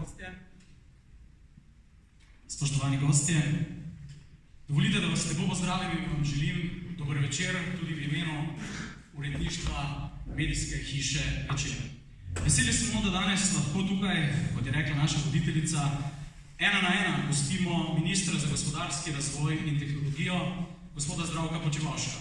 gostje. Spoštovani gostje, dovolite, da vas lepo pozdravim in vam želim dober večer tudi v imenu uredništva medijske hiše Večer. Veseli smo, da danes lahko tukaj, kot je rekla naša voditeljica, ena na ena gostimo ministra za gospodarski razvoj in tehnologijo, gospoda Zdravka Počivalška.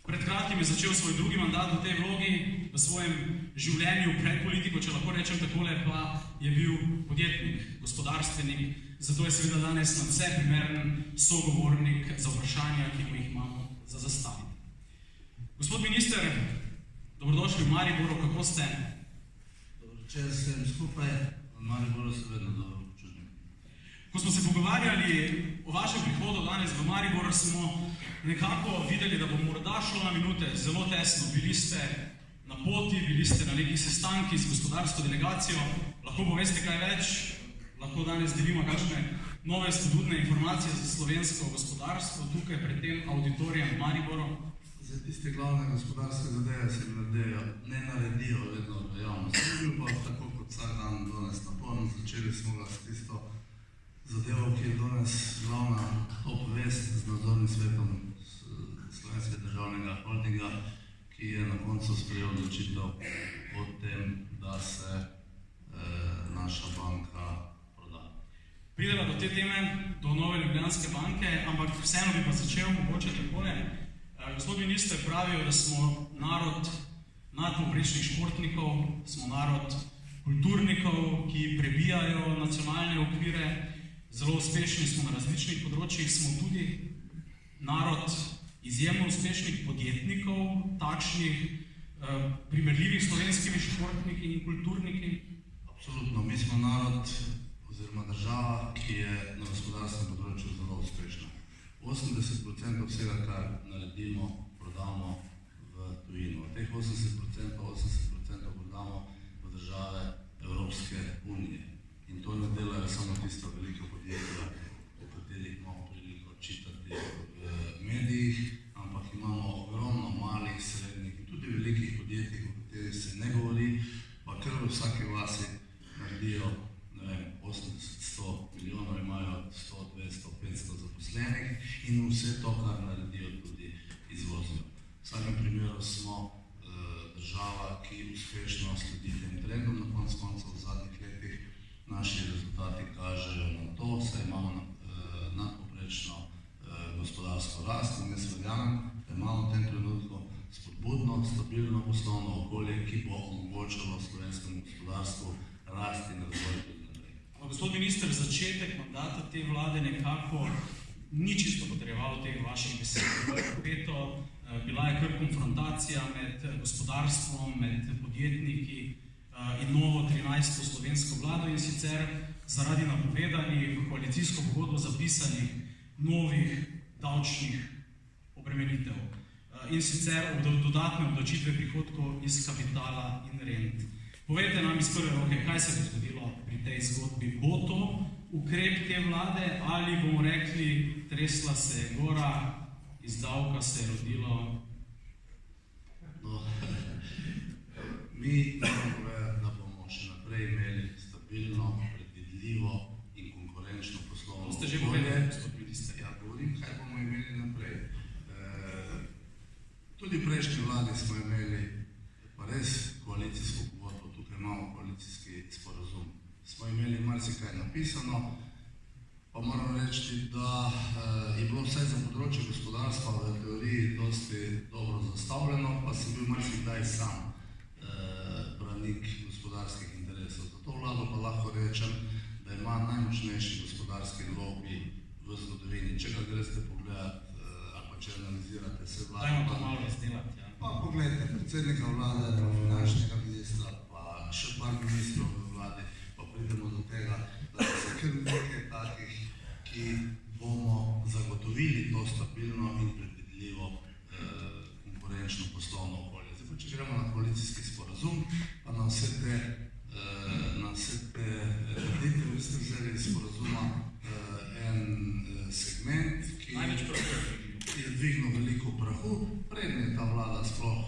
Pred kratkim je začel svoj drugi mandat v tej vlogi, v svojem življenju pred politiko, če lahko rečem takole, pa je bil podjetnik, gospodarstvenik, zato je seveda danes nadvse primeren sogovornik za vprašanja, ki mu jih imamo za zastaviti. Gospod minister, dobrodošli v Mariboru, kako ste? Če sem skupaj, v Mariboru se vedno dobro počutim. Ko smo se pogovarjali o vašem prihodu danes v Maribor, smo nekako videli, da bo morda šlo na minute zelo tesno. Bili ste na poti, bili ste na nekih sestankih z gospodarsko delegacijo. Lahko poveste kaj več? Lahko danes delimo kakšne nove spodbudne informacije za slovensko gospodarstvo tukaj pred tem auditorijem v Mariboru? Za tiste glavne gospodarske zadeve se ne naredijo vedno v javnosti. Pa tako kot vsak dan danes napolno, začeli smo ga s tisto zadevo, ki je danes glavna obvest z nadzornim svetom Slovenskega državnega holdinga, ki je na koncu sprejel odločitev o tem, da se naša banka proda. Prideva do te teme, do Nove Ljubljanske banke, ampak vseeno bi pa začel mogoče takole. Gospod minister, pravijo, da smo narod nadpovprečnih športnikov, smo narod kulturnikov, ki prebijajo nacionalne okvire, zelo uspešni smo na različnih področjih, smo tudi narod izjemno uspešnih podjetnikov, takšnih primerljivih slovenskimi športniki in kulturniki. Absolutno, mi smo narod oziroma država, ki je na gospodarskem področju zelo uspešna. 80% vsega, kar naredimo, prodamo v tujino. Od teh 80% prodamo v države Evropske unije. In to ne delajo samo tisto veliko podjetja, o katerih imamo priliko čitati v medijih, ampak imamo ogromno malih, srednjih in tudi velikih podjetij, o katerih se ne govori, pa kar v vsaki vasi naredijo 80-100 milijonov, imajo 100, 200, 500 zaposlenih in vse to, kar naredijo, tudi izvozijo. V vsakem primeru smo država, ki uspešno sledi tem trendom, na koncu v zadnjih letih naši rezultati kažejo na to, saj imamo nadpovprečno gospodarsko rast in jaz verjamem, da imamo v tem trenutku spodbudno, stabilno poslovno okolje, ki bo omogočalo slovenskemu gospodarstvu rast in razvoj tudi naprej. Gospod minister, začetek mandata te vlade nekako ni čisto potreboval teh vaših besed. Bila je kar konfrontacija med gospodarstvom, med podjetniki in novo 13. slovensko vlado in sicer zaradi napovedanih v koalicijsko pogodbo zapisanih novih davčnih obremenitev in sicer dodatne obdavčitve prihodkov iz kapitala in rent. Povejte nam iz prve roke, kaj se bo zgodilo pri tej zgodbi. Bo to ukrep te vlade ali bomo rekli, tresla se je gora, iz davka se je rodilo? Mi moramo povedati, da bomo še naprej imeli stabilno, predvidljivo in konkurenčno poslovno okolje. To ste že povedali, gospod minister. Ja, govorim, kaj bomo imeli naprej. Tudi v prejšnji vladi smo imeli pa res koalicijsko pogodbo, tukaj imamo koalicijski sporazum. Smo imeli marsikaj napisano, pa moram reči, da je bilo vse za področje gospodarstva v teoriji dosti dobro zastavljeno, pa sem bil marsikdaj sam branik gospodarskih interesov. Za to vlado pa lahko rečem, da ima najmočnejši gospodarski lobby v zgodovini. Če ga greste pogledati, ali pa če analizirate se vlade. Dajmo to malo razdelati, ja. Pa pogledajte, predsednika vlade, pa finančnega ministra, pa še par ministrov v vladi, pa pridemo do tega, da se kar nekaj takih, ki bomo zagotovili to stabilno in predvidljivo konkurenčno poslovno okolje. Zdaj pa, če gremo na koalicijski sporazum, pa na vse te trditve, vi ste vzeli iz sporazuma en segment, ki je dvignil veliko prahu, preden je ta vlada sploh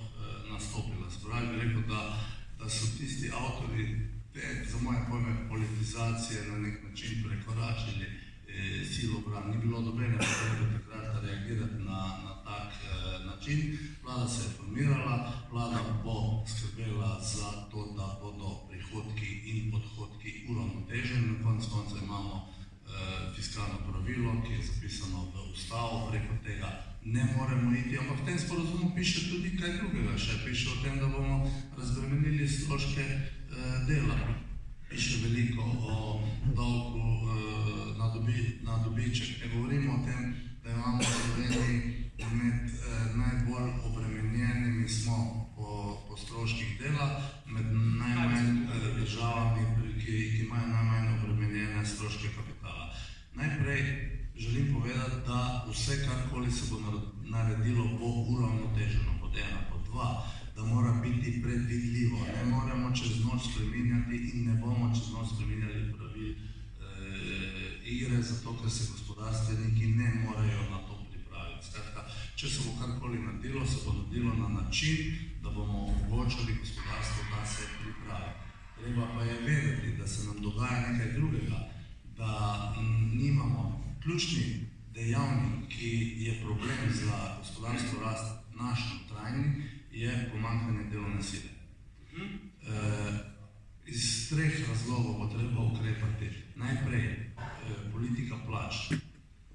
nastopila. Spravi bi rekel, da so tisti avtori civilizacije na nek način prekoračili silo obrambe. Ni bilo nobene potrebe takrat reagirati na tak način. Vlada se je formirala, vlada bo skrbela za to, da bodo prihodki in odhodki uravnoteženi. Na koncu konca imamo fiskalno pravilo, ki je zapisano v ustavo, preko tega ne moremo iti, ampak v tem sporazumu piše tudi kaj drugega. Še piše o tem, da bomo razbremenili stroške dela. Piše veliko o dolgu na dobiček. Ne govorimo o tem, da imamo v Sloveniji med najbolj obremenjenimi smo po stroških dela, med najmanj državami, ki imajo najmanj obremenjene stroške kapitala. Najprej želim povedati, da vse, karkoli se bo naredilo, bo uravnoteženo, pod ena, pod dva, da mora biti predvidljivo. Ne moremo čez noč spreminjati in ne bomo čez noč spreminjali pravil igre, zato ker se gospodarstveniki ne morejo na to pripraviti. Skratka, če se bo karkoli naredilo, se bo naredilo na način, da bomo omogočili gospodarstvo, da se pripravi. Treba pa je vedeti, da se nam dogaja nekaj drugega, da nimamo ključni dejavnik, ki je problem za gospodarsko rast naš trajni, je pomanjkanje delovne sile. Iz treh razlogov bo treba ukrepati. Najprej politika plač.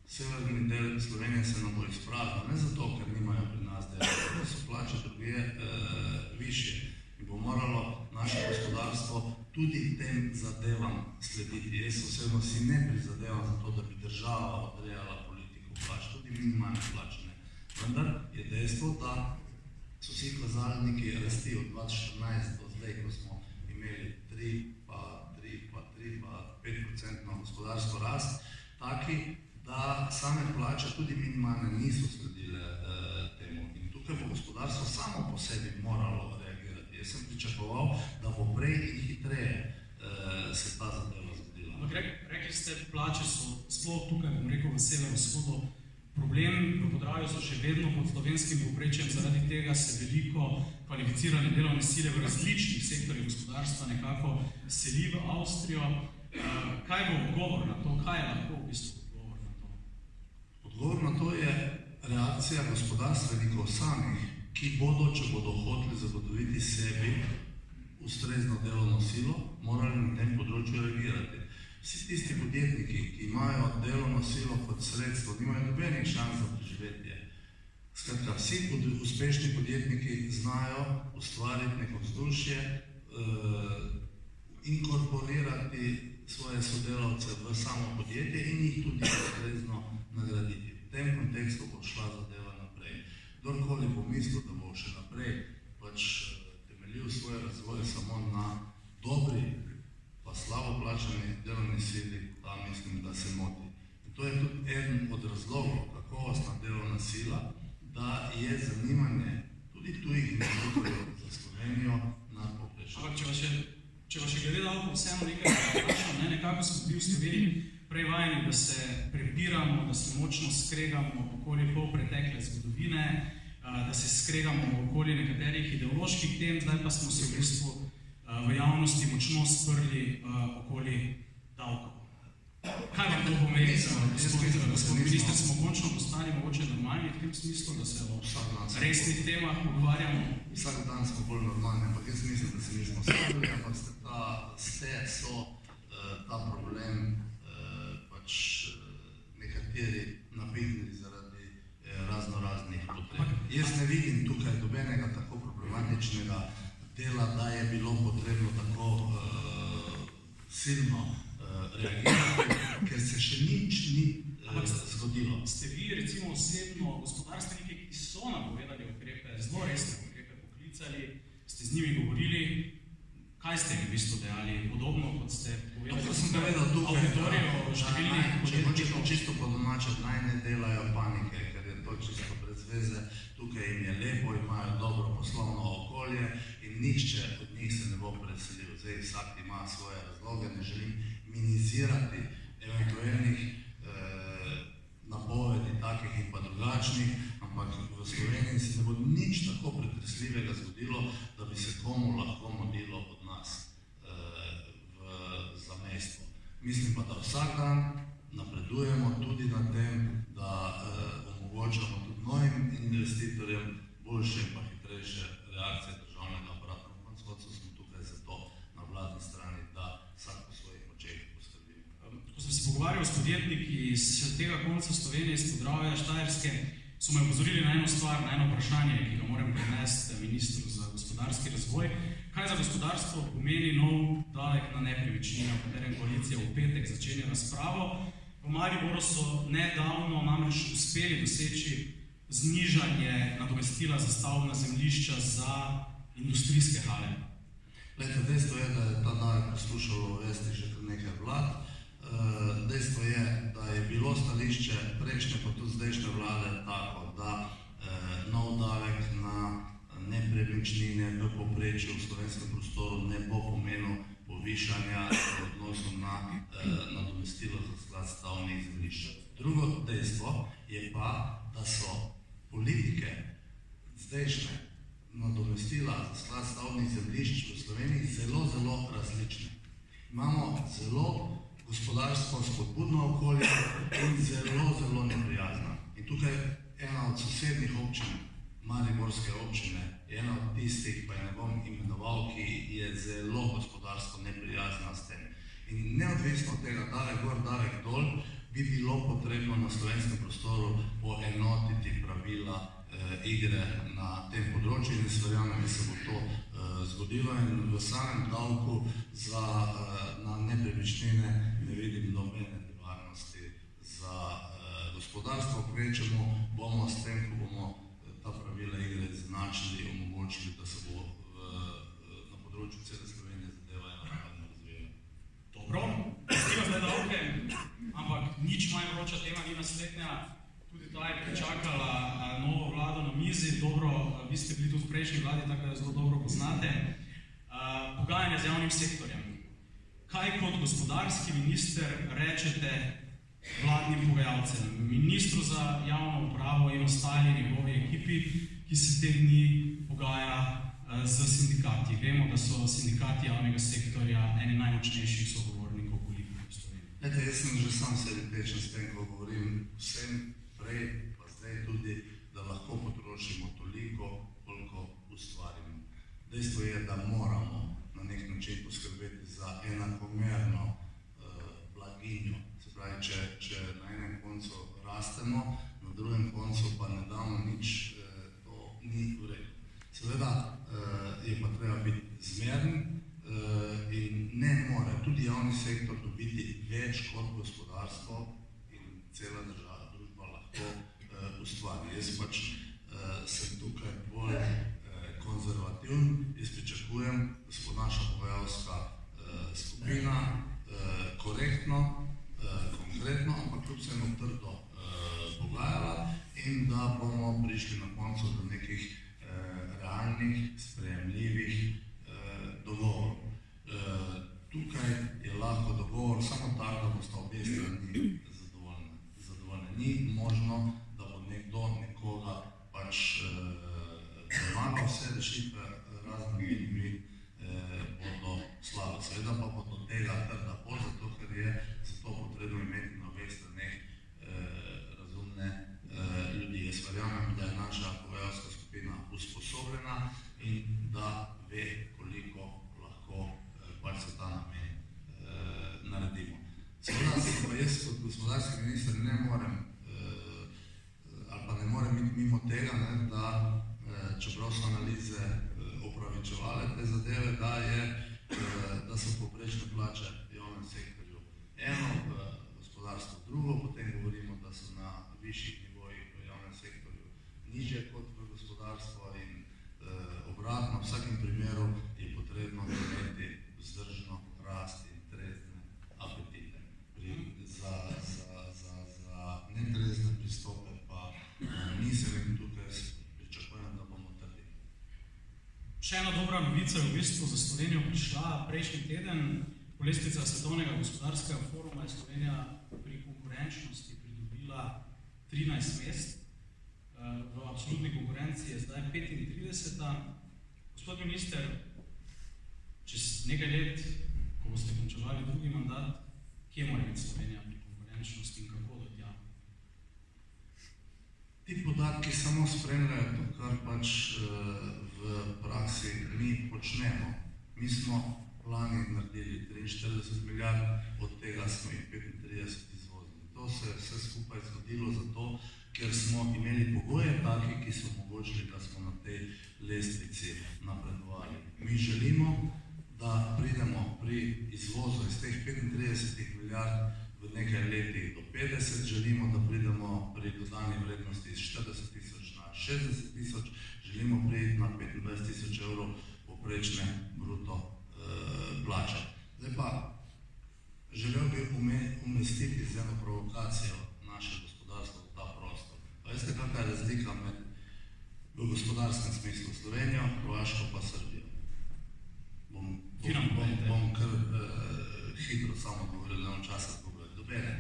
Severni del Slovenije se nam bo izpraznil, ne zato, ker nimajo pri nas dela, da so plače drugje višje. In bo moralo naše gospodarstvo tudi tem zadevam slediti. Jaz osebno si ne prizadevam za to, da bi država odrejala politiko plač, tudi minimalne plače. Vendar je dejstvo, da so vsi kazalniki rasti od 2014 do zdaj, ko smo imeli 5% gospodarsko rast, taki, da same plače, tudi minimalne, niso sledile temu. In tukaj bo gospodarstvo samo po sebi moralo reagirati. Jaz sem pričakoval, da bo prej in hitreje se ta zadeva zgodila. Ampak rekli ste, plače so sploh tukaj, bom rekel, v severovzhodu problem, v Podravju so še vedno pod slovenskim povprečjem, zaradi tega se veliko kvalificirane delovne sile v različnih sektorjih gospodarstva nekako seli v Avstrijo. Kaj bo odgovor na to? Kaj je lahko v bistvu odgovor na to? Odgovor na to je reakcija gospodarstvenikov samih, ki bodo, če bodo hoteli zagotoviti sebi ustrezno delovno silo, morali na tem področju reagirati. Vsi tisti podjetniki, ki imajo delovno silo kot sredstvo, nimajo nobenih šans za preživetje. Skratka, vsi uspešni podjetniki znajo ustvariti neko vzdušje, inkorporirati svoje sodelavce v samo podjetje in jih tudi ustrezno nagraditi. V tem kontekstu bo šla zadeva naprej. Kdorkoli bo mislil, da bo še naprej temeljil svoj razvoj samo na dobri pa slabo plačani delovni sili, da mislim, da se moti. In to je tudi eden od razlogov, kakovostna delovna sila, da je zanimanje tudi tujih investitorjev za Slovenijo nadpovprečno. Ampak če vas še glede dal vseeno nekaj vprašam, nekako smo bili v Sloveniji prej vajeni, da se prepiramo, da se močno skregamo okoli pol pretekle zgodovine, da se skregamo okoli nekaterih ideoloških tem, zdaj pa smo se v bistvu v javnosti močno sprli okoli davkov. Kaj vam to pomeni za gospod minister? Smo končno postali mogoče normalni v tem smislu, da se o resnih temah pogovarjamo? Vsak dan smo bolj normalni, ampak jaz mislim, da se nismo sprli, ampak ta problem nekateri napihnili zaradi raznoraznih potreb. Jaz ne vidim tukaj dobenega tako problematičnega dela, da je bilo potrebno tako silno reagirati, ker se še nič ni zgodilo. Ste vi recimo osebno gospodarstveniki, ki so napovedali ukrepe, zelo resne ukrepe poklicali, ste z njimi govorili, kaj ste v bistvu dejali, podobno kot ste povedali auditorijo številnih podjetnikov? Čisto po domače, naj ne delajo panike, ker je to čisto brez veze, tukaj jim je lepo, imajo dobro poslovno okolje in nihče od njih se ne bo preselil. Zdaj vsak ima svoje razloge, ne želim minimizirati eventualnih napovedi takih in pa drugačnih, ampak v Sloveniji se ne bo nič tako pretresljivega zgodilo, da bi se komu lahko modilo od nas za mesto. Mislim pa, da vsak dan napredujemo tudi na tem, da omogočamo tudi novim investitorjem boljše in pa hitrejše reakcije državnega aparata. Na koncu koncev smo tukaj zato na vladni strani, da vsak po svojih močeh poskrbi. Ko sem se pogovarjal s podjetniki iz tega konca Slovenije, iz Podravja, Štajerske, so me opozorili na eno stvar, na eno vprašanje, ki ga moram prenesti ministru za gospodarski razvoj. Kaj za gospodarstvo pomeni nov davek na nepremičnine, o katerem koalicija v petek začenja razpravo? V Mariboru so nedavno namreč uspeli doseči znižanje nadomestila za stavbna zemljišča za industrijske hale. Dejstvo je, da je ta davek poslušalo uvesti že kar nekaj vlad. Dejstvo je, da je bilo stališče prejšnje pa tudi zdajšnje vlade tako, da nov davek na nepremičnine v povprečju v slovenskem prostoru ne bo pomenil povišanja v odnosu na nadomestilo za sklad stavbnih zemljišč. Drugo dejstvo je pa, da so politike zdajšnje nadomestila za sklad stavbnih zemljišč v Sloveniji zelo, zelo različne. Imamo zelo gospodarsko spodbudno okolje in zelo, zelo neprijazna. In tukaj ena od sosednjih občin, Mariborske občine, je ena od tistih, pa je ne bom imenoval, ki je zelo gospodarsko neprijazna s tem. In neodvisno od tega, davek gor, davek dol, bi bilo potrebno na slovenskem prostoru poenotiti pravila igre na tem področju in verjamem, da se bo to zgodilo in v samem davku na nepremičnine ne vidim nobene nevarnosti za gospodarstvo. Kvečemo bomo s tem, ko bomo ta pravila igre izenačili, omogočili, da se bo na področju cele Slovenije zadeva enakomerno razvijala. Dobro, zdaj zdaj davke, ampak nič manj vroča tema ni naslednja. Tudi ta je pričakala novo vlado na mizi. Dobro, vi ste bili tudi v prejšnji vladi, tako da zelo dobro poznate. Pogajanja z javnim sektorjem. Kaj kot gospodarski minister rečete vladnim pogajalcem, ministru za javno upravo in ostali njegovi ekipi, ki se te dni pogaja z sindikati? Vemo, da so sindikati javnega sektorja eni najmočnejših sogovornikov politike v Sloveniji. Jaz sem že sam srečen s tem, ko govorim vsem prej, pa zdaj tudi, da lahko potrošimo toliko, koliko ustvarimo. Dejstvo je, da moramo na nek način poskrbeti za enakomerno blaginjo. Se pravi, če na enem koncu rastemo, na drugem koncu pa ne damo nič, to ni v redu. Seveda je pa treba biti zmeren in ne more tudi javni sektor dobiti več kot gospodarstvo in cela država, družba lahko ustvari. Jaz pač sem tukaj bolj konzervativen, jaz pričakujem, da se bo naša pogajalska skupina korektno, konkretno, ampak kljub vsemu trdo pogajala in da bomo prišli na koncu do nekih realnih, sprejemljivih dogovorov. Tukaj je lahko dogovor samo tak, da bosta obe strani zadovoljne. Ni možno, da bo nekdo nekoga pač premagal, vse rešitve razne ljudi bodo slabe. Seveda pa bo do tega trda pot, zato ker je zato potrebno imeti na obeh straneh razumne ljudi. Jaz verjamem, da je naša pogajalska skupina usposobljena in da ve, koliko lahko pač za ta namen naredimo. Seveda se pa jaz kot gospodarski minister ne morem ali pa ne morem iti mimo tega, da čeprav so analize opravičevale te zadeve, da so povprečne plače v javnem sektorju eno, v gospodarstvu drugo, potem govorimo, da so na višjih nivojih v javnem sektorju nižje kot v gospodarstvu in obratno. V vsakem primeru je potrebno imeti vzdržno rast in trezne apetite. Za netrezne pristope pa nisem in tukaj pričakujem, da bomo trdi. Še ena dobra novica je v bistvu za Slovenijo prišla prejšnji teden. Po lestvicah Svetovnega gospodarskega foruma je Slovenija pri konkurenčnosti pridobila 13 mest. V absolutni konkurenci je zdaj 35. Gospod minister, čez nekaj let, ko boste končevali drugi mandat, kje dinamičnost in kako do tja? Ti podatki samo spremljajo to, kar pač v praksi mi počnemo. Mi smo lani naredili 43 milijard, od tega smo jih 35 izvozili. To se je vse skupaj zgodilo zato, ker smo imeli pogoje taki, ki so omogočili, da smo na tej lestvici napredovali. Mi želimo, da pridemo pri izvozu iz teh 35 milijard v nekaj letih do 50, želimo, da pridemo pri dodani vrednosti iz 40 tisoč na 60 tisoč, želimo priti na 25 tisoč evrov poprečne bruto plače. Zdaj pa, želel bi umestiti z eno provokacijo naše gospodarstvo v ta prostor. Pa veste, kakva je razlika med v gospodarskem smislu Slovenijo, Hrvaško pa Srbijo? Bom kar hitro samo govoril, da imam časa pogledati. Dobene.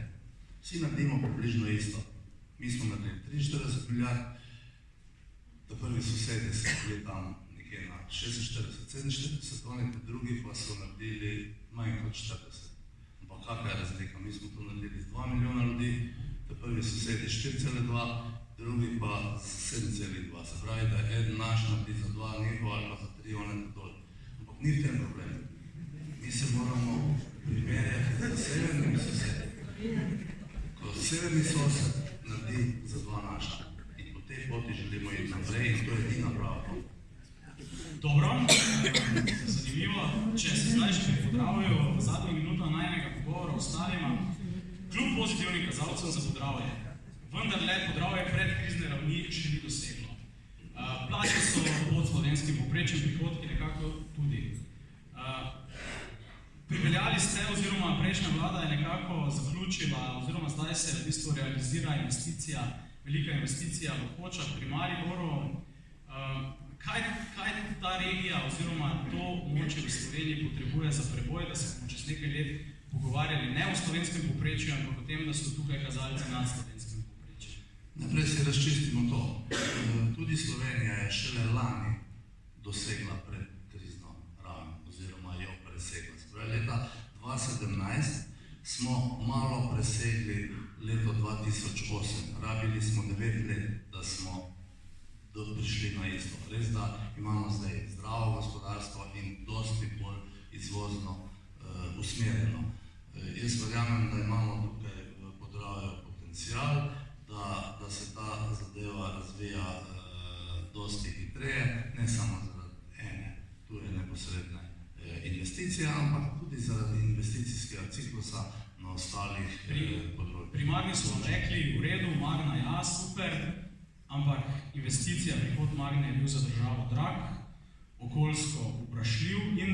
Vsi naredimo približno isto. Mi smo naredili 43 milijard, da prvi sosedi so bili tam nekje na 46, 47, oni pa drugi pa so naredili manj kot 40. Ampak kakva je razlika? Mi smo to naredili z 2 milijona ljudi, da prvi sosedi 4,2, drugi pa z 7,2. Se pravi, da je eden naš naredi za 2 njihov ali pa za 3 one dol. Ampak ni v tem problem. Mi se moramo primerjati za severnimi sosedi. Ko severni sosed naredi za 2 naša. In po tej poti želimo iti naprej in to je edina prava pot. Dobro, zanimivo. Če se zdaj še Podravju v zadnjih minutah najnega pogovora ostalima, kljub pozitivnih kazalcev za Podravje, vendar le Podravje predkrizne ravni še ni doseglo. Plače so pod slovenskim povprečjem, prihodki nekako tudi. Pripeljali ste, oziroma prejšnja vlada je nekako zaključila, oziroma zdaj se v bistvu realizira investicija, velika investicija v Hočah pri Mariboru. Kaj ta regija oziroma to območje v Sloveniji potrebuje za preboj, da se bomo čez nekaj let pogovarjali ne o slovenskem povprečju, ampak o tem, da so tukaj kazalci nad slovenskim povprečjem? Najprej si razčistimo to. Tudi Slovenija je šele lani dosegla predkrizno raven, oziroma jo presegla. Leta 2017 smo malo presegli leto 2008. Rabili smo 9 let, da smo prišli na isto. Res, da imamo zdaj zdravo gospodarstvo in dosti bolj izvozno usmerjeno. Jaz verjamem, da imamo tukaj v Podravju potencial, da se ta zadeva razvija dosti hitreje, ne samo zaradi ene tuje neposredne investicije, ampak tudi zaradi investicijskega ciklusa na ostalih področjih. Pri Magni smo rekli, v redu, Magna ja, super, ampak investicija, prihod Magne je bil za državo drag, okoljsko vprašljiv in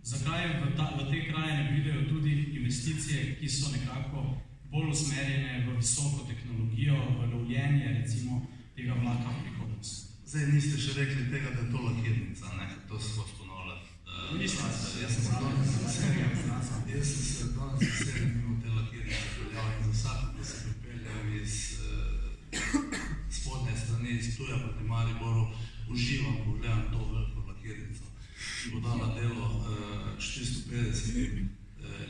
zakaj v te kraje ne pridejo tudi investicije, ki so nekako bolj usmerjene v visoko tehnologijo, v lovljenje recimo tega vlaka v prihodnosti. Zdaj niste še rekli tega, da je to lakirnica, ne? To se hoč ponovljati. Jaz sem se danes veselim mimo te lakirnice peljal in za vsako, ko se pripeljam iz spodnje strani, iz Ptuja proti Mariboru, uživam, ko gledam to veliko lakirnico, ki bo dala delo 450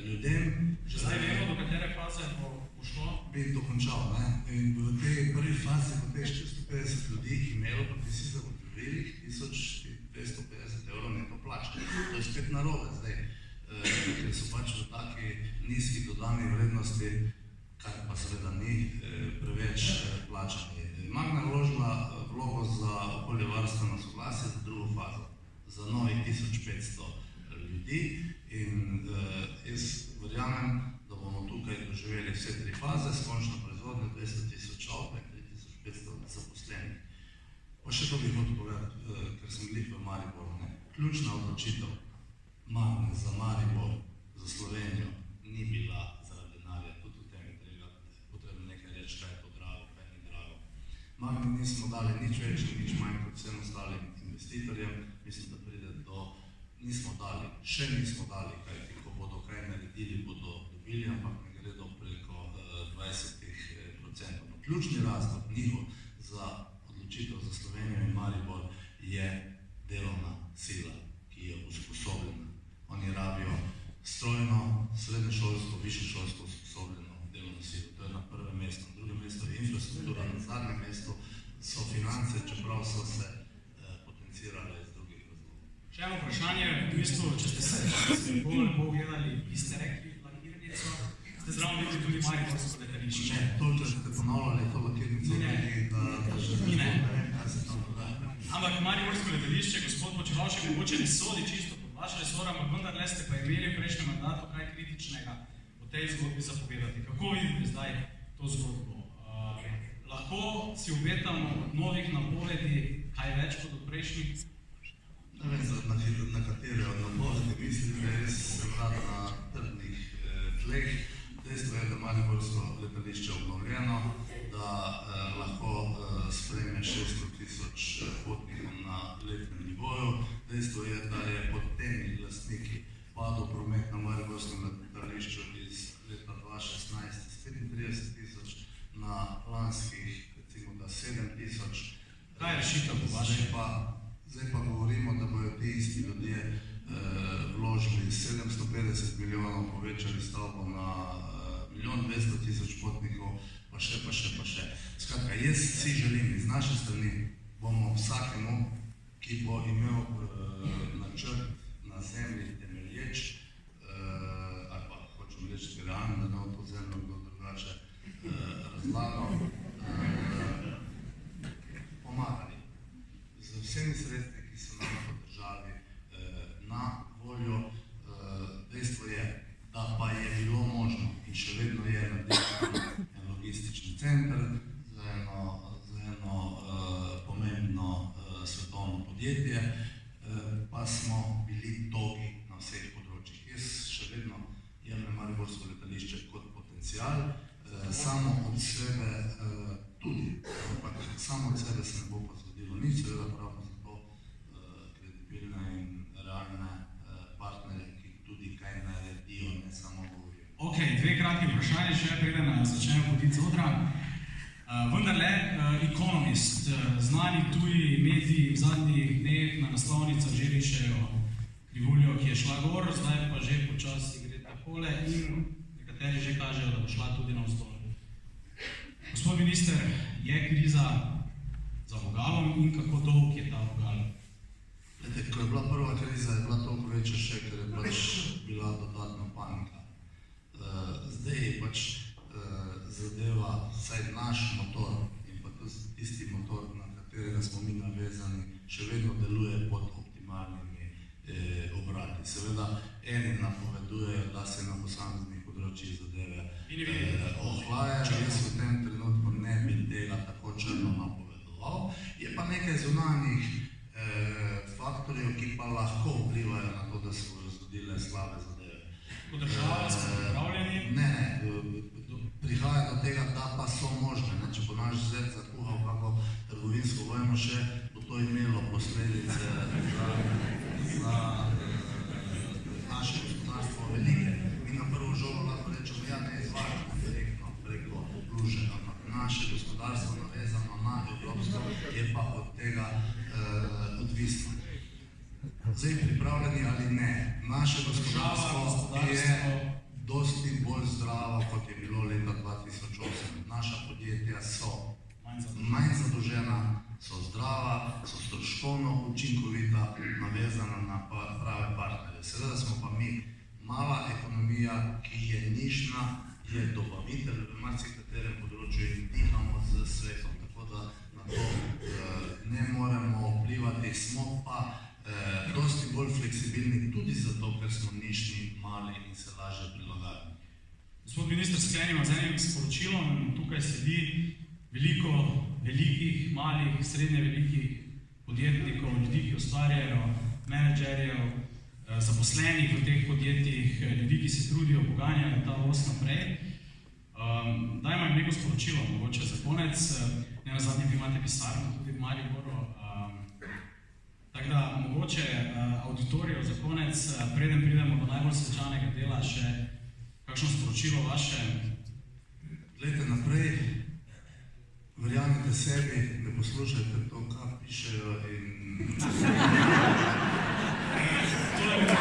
ljudem. Zdaj vemo, do katere faze bo šlo? Bi dokončal, ne? In v tej prvi fazi bo teh 450 ljudi imelo, pa bi si zagotovili 1250 evrov neto plač. To je spet narobe zdaj, ker so pač v taki nizki dodani vrednosti, kar pa seveda ni preveč plačani. Magna vložila vlogo za okoljevarstveno soglasje za drugo fazo, za novih 1500 ljudi in jaz verjamem, da bomo tukaj doživeli vse 3 faze s končno proizvodnjo 200.000 avto in 3500 zaposlenih. Pa še to bi hotel povedati, ker sem glih v Mariboru. Ključna odločitev Magne za Maribor, za Slovenijo, ni bila zaradi denarja, tudi v tem je potrebno nekaj reči, kaj je to drago, kaj ni drago. Magni nismo dali nič več, nič manj kot vsem ostalim investitorjem, mislim, da pride do, nismo dali, še nismo dali, kajti ko bodo kaj naredili, bodo dobili, ampak ne gredo preko 20%. Ključni razlog njihov za odločitev za Slovenijo in Maribor je delovna sila, ki je usposobljena. Oni rabijo strojno, srednješolsko, višješolsko usposobljeno delovno silo. To je vprašanje, v bistvu, če ste se bolj lepo gledali, vi ste rekli lakirnico, ste zraven videli tudi mariborsko letališče. Toliko ste ponavljali to lakirnico, ne. Ampak mariborsko letališče, gospod Počivalšek, mogoče ne sodi čisto pod vaše resora, ampak vendarle ste pa imeli v prejšnjem mandatu kaj kritičnega o tej zgodbi zapovedati. Kako vidite zdaj to zgodbo? Lahko si obetamo od novih napovedi kaj več kot od prejšnjih? Ne vem, na katere od napovedi mislim, da res se vrata na trdnih tleh. Dejstvo je, da mariborsko letališče obnovljeno, da lahko sprejme 600,000 potnikov na letnem nivoju. Dejstvo je, da je pod temi lastniki padel promet na mariborskem letališču iz leta 2016 z 35,000 na lanskih, recimo da 7,000. Kaj je rešitev po vašem? Zdaj pa govorimo, da bojo ti isti ljudje vložili 750 milijonov, povečali stavbo na 1,200,000 potnikov, pa še. Skratka, jaz si želim iz naše strani, bomo vsakemu, ki bo imel načrt na zemlji temelječ, ali pa hočem reči realno, da ne to zemljo kdo drugače razlagal, pomagali. Z vsemi sredstvi, ki so nam v državi na voljo, dejstvo je, da pa je bilo možno in še vedno je narediti en logistični center za eno pomembno svetovno podjetje, pa smo bili togi na vseh področjih. Jaz še vedno jemljem mariborsko letališče kot potencial, samo od sebe tudi, ampak samo od sebe se ne bo pa zgodilo nič, seveda pravno zato kredibilne in realne partnerje, ki tudi kaj naredijo, ne samo govorijo. Ok, dve kratki vprašanje, še preden začnemo hoditi z odra. Vendarle, Economist, znani tuji mediji v zadnjih dneh na naslovnicah že pišejo krivuljo, ki je šla gor, zdaj pa že počasi gre takole in nekateri že kažejo, da bo šla tudi navzdol. Gospod minister, je kriza za vogalom in kako dolg je ta vogal? Ko je bila prva kriza, je bila toliko večja še, ker je pač bila dodatna panika. Zdaj je pač zadeva, vsaj naš motor in pa tisti motor, na katerega smo mi navezani, še vedno deluje pod optimalnimi obrati. Seveda, eni napovedujejo, da se na posameznih področjih zadeve ohlajajo. Jaz v tem trenutku ne bi tega tako črno napovedoval. Je pa nekaj zunanjih faktorjev, ki pa lahko vplivajo na to, da se bodo zgodile slabe zadeve. Kot država smo pripravljeni? Ne, prihaja do tega, da pa so možne. Če bo naš zet zakuhal kako trgovinsko vojno še, bo to imelo posledice za naše gospodarstvo velike. Mi na prvo žogo lahko rečemo, ja ne izvajamo direktno preko luže, ampak naše gospodarstvo navezano na evropsko je pa od tega odvisno. Zdaj pripravljeni ali ne, naše gospodarstvo je dosti bolj zdravo, kot je bilo leta 2008. Naša podjetja so manj zadolžena, so zdrava, so stroškovno učinkovita, navezana na prave partnerje. Seveda smo pa mi mala ekonomija, ki je nišna, je dobavitelj v marsikaterem področju in dihamo z svetom, tako da na to ne moremo vplivati, smo pa dosti bolj fleksibilni tudi zato, ker smo nišni, mali in se lažje prilagajamo. Gospod minister, sklenimo z enim sporočilom. Tukaj sedi veliko velikih, malih, srednje velikih podjetnikov, ljudi, ki ustvarjajo, menedžerjev, zaposlenih v teh podjetjih, ljudi, ki se trudijo, poganjajo ta os naprej. Dajmo jim neko sporočilo, mogoče za konec. Ne nazadnje, vi imate pisarno tudi v Mariboru. Tako da, mogoče auditorijo za konec, preden pridemo do najbolj svečanega dela, še kakšno sporočilo vaše? Glejte naprej, verjamete sebi, ne poslušajte to, kar pišejo in... To je bilo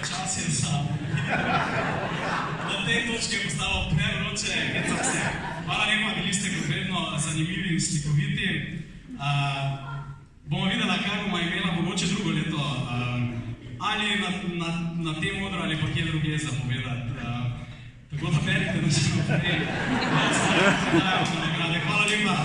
čas je za Na tej točki je postalo prevroče, hecam se. Hvala lepa, bili ste kot vedno zanimivi in slikoviti. Bomo videla, kaj bomo imela mogoče drugo leto, ali na tem odru, ali pa kje druge zapovedati. Tako da berite, da se naprej. Hvala lepa.